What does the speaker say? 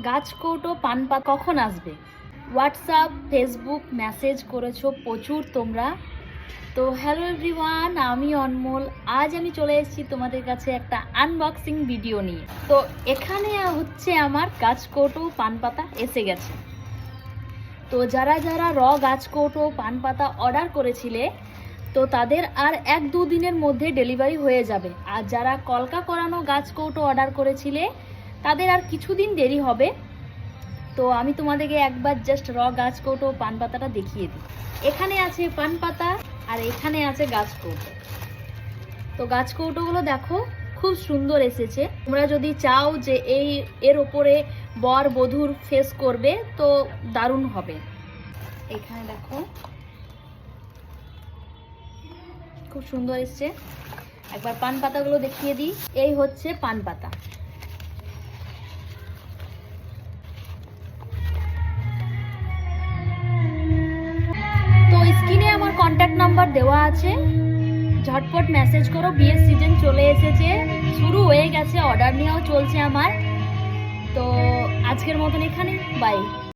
গাছকৌটো পান পাতা কখন আসবে? হোয়াটসঅ্যাপ ফেসবুক মেসেজ করেছো প্রচুর তোমরা। তো হ্যালো এভরিওয়ান, আমি অনমোল। আজ আমি চলে এসেছি তোমাদের কাছে একটা আনবক্সিং ভিডিও নিয়ে। তো এখানে হচ্ছে আমার গাছকৌটো পান পাতা এসে গেছে। তো যারা যারা গাছকৌটো পান পাতা অর্ডার করেছিলে, তো তাদের আর 1-2 দিনের মধ্যে ডেলিভারি হয়ে যাবে। আর যারা কলকা করানো গাছকৌটো অর্ডার করেছিলে তাদের আর কিছুদিন দেরি হবে। তো আমি তোমাদেরকে একবার জাস্ট গাছকৌটো পান পাতাটা দেখিয়ে দিই। এখানে আছে পান পাতা আর এখানে আছে গাছকৌটো। তো গাছকৌটোগুলো দেখো খুব সুন্দর এসেছে। তোমরা যদি চাও যে এর ওপরে বর বধূর ফেস করবে তো দারুণ হবে। এখানে দেখো খুব সুন্দর এসছে। একবার পান পাতাগুলো দেখিয়ে দিই। এই হচ্ছে পান পাতা। তো স্ক্রিনে আমার কন্ট্যাক্ট নাম্বার দেওয়া আছে, ঝটপট মেসেজ করো। বিয়ের সিজন চলে এসেছে, শুরু হয়ে গেছে, অর্ডার নেওয়াও চলছে আমার। তো আজকের মতন এখানে বাই।